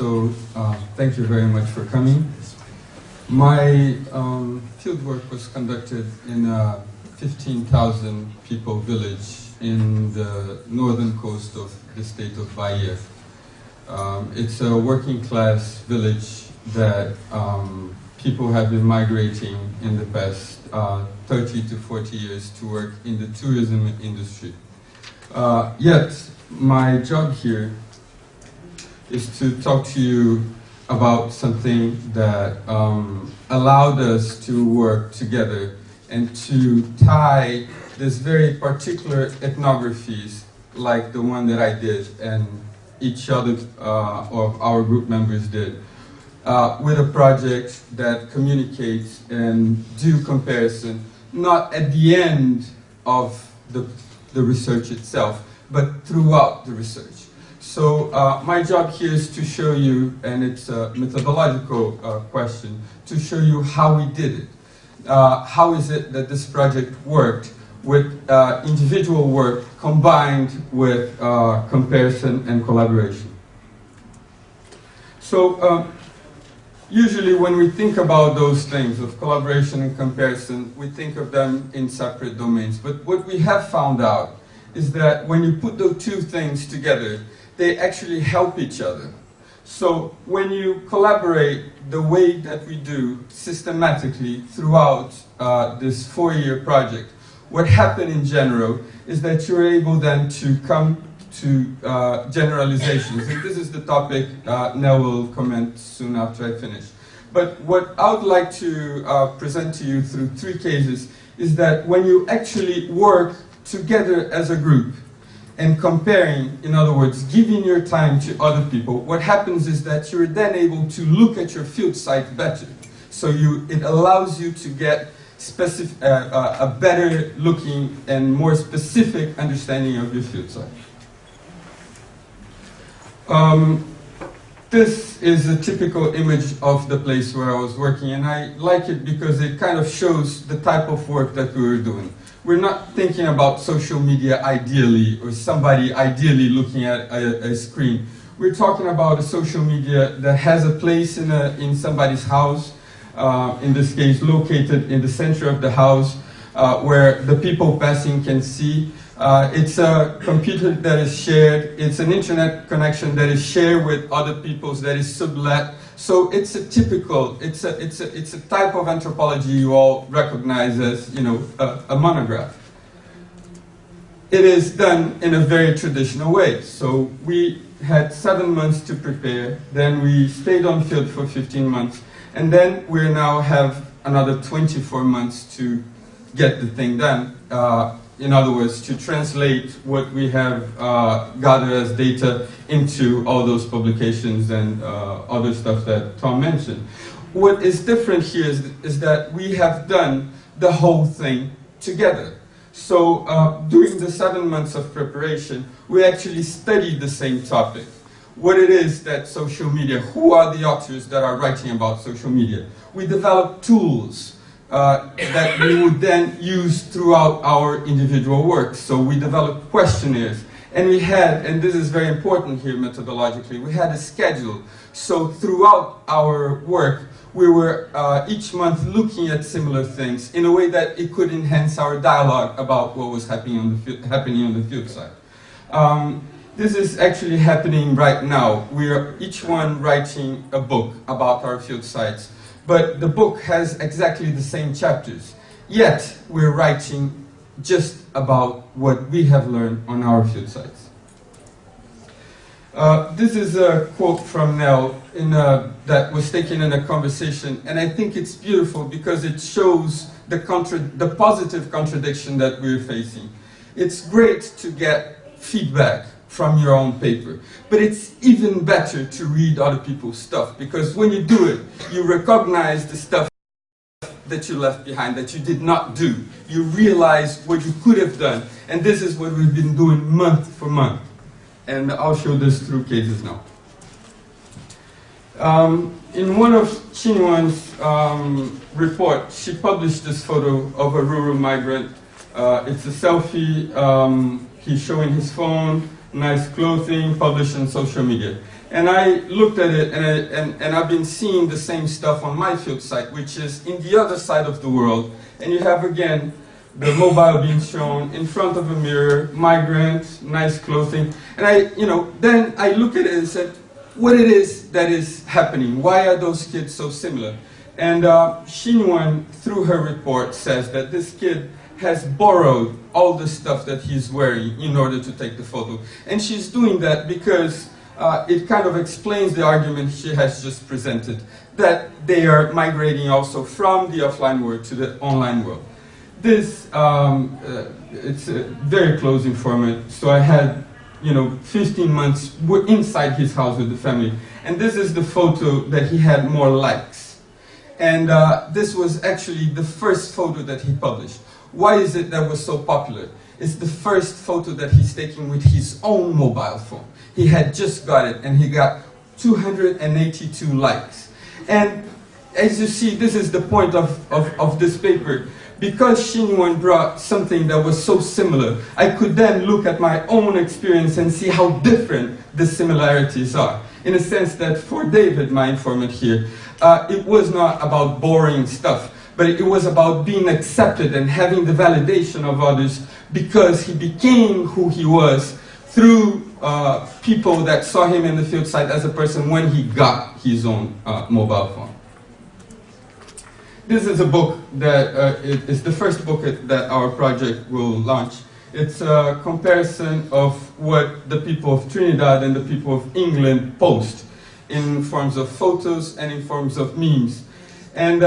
Thank you very much for coming. My fieldwork was conducted in a 15,000 people village in the northern coast of the state of Bahia. It's a working class village that people have been migrating in the past 30 to 40 years to work in the tourism industry. Yet, my job here is to talk to you about something that allowed us to work together and to tie this very particular ethnographies, like the one that I did and each other of our group members did, with a project that communicates and do comparison, not at the end of the research itself, but throughout the research. So my job here is to show you, and it's a methodological question, to show you how we did it. How is it that this project worked with individual work combined with comparison and collaboration. So usually when we think about those things of collaboration and comparison, we think of them in separate domains. But what we have found out is that when you put those two things together, they actually help each other. So when you collaborate the way that we do systematically throughout this 4-year project, what happened in general is that you're able then to come to generalizations. And this is the topic Nell will comment soon after I finish. But what I would like to present to you through 3 cases is that when you actually work together as a group, and comparing, in other words, giving your time to other people, what happens is that you're then able to look at your field site better. So it allows you to get a better looking and more specific understanding of your field site. This is a typical image of the place where I was working, and I like it because it kind of shows the type of work that we were doing. We're not thinking about social media ideally, or somebody ideally looking at a screen. We're talking about a social media that has a place in somebody's house, in this case located in the center of the house, where the people passing can see. It's a computer that is shared, it's an internet connection that is shared with other people's, that is sublet. So it's a typical, it's a type of anthropology you all recognize as, a monograph. It is done in a very traditional way. So we had 7 months to prepare, then we stayed on field for 15 months, and then we now have another 24 months to get the thing done. In other words, to translate what we have gathered as data into all those publications and other stuff that Tom mentioned. What is different here is that we have done the whole thing together. So during the 7 months of preparation, we actually studied the same topic. What it is that social media, who are the authors that are writing about social media? We developed tools that we would then use throughout our individual work. So we developed questionnaires, and we had, and this is very important here methodologically, we had a schedule. So throughout our work, we were each month looking at similar things in a way that it could enhance our dialogue about what was happening on the field side. This is actually happening right now. We are each one writing a book about our field sites. But the book has exactly the same chapters. Yet, we're writing just about what we have learned on our field sites. This is a quote from Nell that was taken in a conversation, and I think it's beautiful because it shows the positive contradiction that we're facing. It's great to get feedback from your own paper. But it's even better to read other people's stuff, because when you do it, you recognize the stuff that you left behind, that you did not do. You realize what you could have done. And this is what we've been doing month for month. And I'll show this through cases now. In one of Chinwan's report, she published this photo of a rural migrant. It's a selfie. He's showing his phone, nice clothing, published on social media. And I looked at it, and I've been seeing the same stuff on my field site, which is in the other side of the world. And you have, again, the mobile being shown in front of a mirror, migrant, nice clothing. And then I look at it and said, what it is that is happening? Why are those kids so similar? And Xinyuan, through her report, says that this kid has borrowed all the stuff that he's wearing in order to take the photo. And she's doing that because it kind of explains the argument she has just presented, that they are migrating also from the offline world to the online world. This, it's a very close informant, so I had 15 months inside his house with the family. And this is the photo that he had more likes. And this was actually the first photo that he published. Why is it that was so popular? It's the first photo that he's taking with his own mobile phone. He had just got it, and he got 282 likes. And as you see, this is the point of this paper. Because Xinyuan brought something that was so similar, I could then look at my own experience and see how different the similarities are. In a sense that for David, my informant here, it was not about boring stuff, but it was about being accepted and having the validation of others because he became who he was through people that saw him in the field site as a person when he got his own mobile phone. This is a book that is the first book that our project will launch. It's a comparison of what the people of Trinidad and the people of England post in forms of photos and in forms of memes. And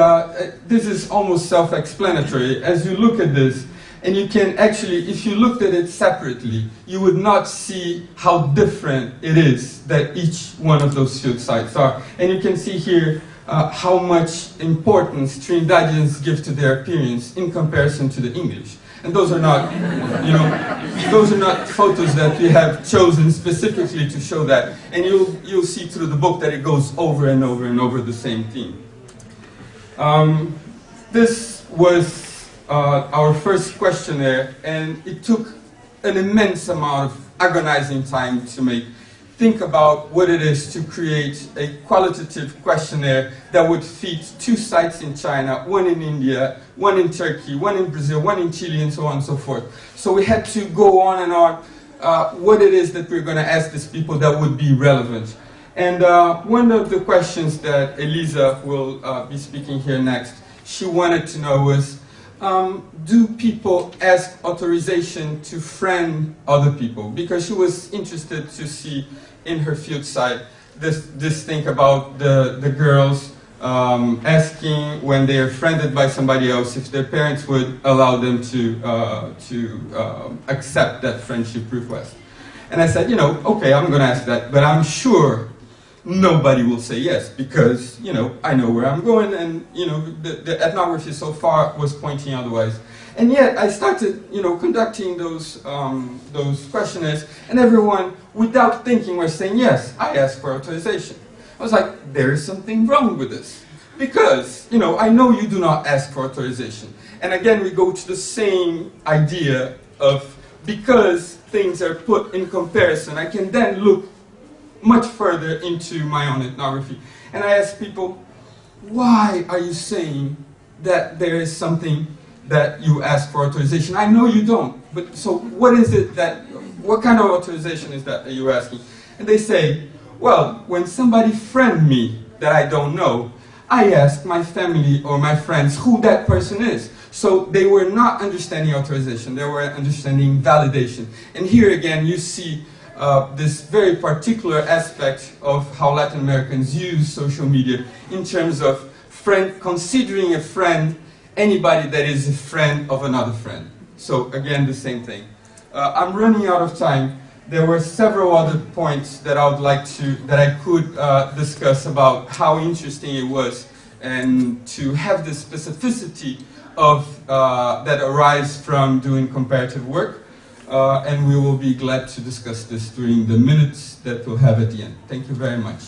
this is almost self-explanatory. As you look at this, and you can actually, if you looked at it separately, you would not see how different it is that each one of those field sites are. And you can see here how much importance Trinidadians give to their appearance in comparison to the English. And those are not, those are not photos that we have chosen specifically to show that. And you'll see through the book that it goes over and over and over the same theme. This was our first questionnaire, and it took an immense amount of agonizing time to make. Think about what it is to create a qualitative questionnaire that would fit 2 sites in China, 1 in India, 1 in Turkey, 1 in Brazil, 1 in Chile, and so on and so forth. So we had to go on and on what it is that we're going to ask these people that would be relevant. And one of the questions that Elisa will be speaking here next, she wanted to know was, do people ask authorization to friend other people? Because she was interested to see in her field site this thing about the girls asking when they are friended by somebody else if their parents would allow them to accept that friendship request. And I said, okay, I'm going to ask that, but I'm sure nobody will say yes, because, I know where I'm going, and, the ethnography so far was pointing otherwise. And yet, I started, conducting those questionnaires, and everyone, without thinking, was saying, yes, I asked for authorization. I was like, there is something wrong with this. Because, I know you do not ask for authorization. And again, we go to the same idea of, because things are put in comparison, I can then look much further into my own ethnography. And I ask people, why are you saying that there is something that you ask for authorization? I know you don't, but so what is it what kind of authorization is that you're asking? And they say, well, when somebody friend me that I don't know, I ask my family or my friends who that person is. So they were not understanding authorization, they were understanding validation. And here again, you see this very particular aspect of how Latin Americans use social media in terms of considering a friend anybody that is a friend of another friend. So again, the same thing. I'm running out of time. There were several other points that I would like that I could discuss about how interesting it was, and to have the specificity of that arise from doing comparative work. And we will be glad to discuss this during the minutes that we'll have at the end. Thank you very much.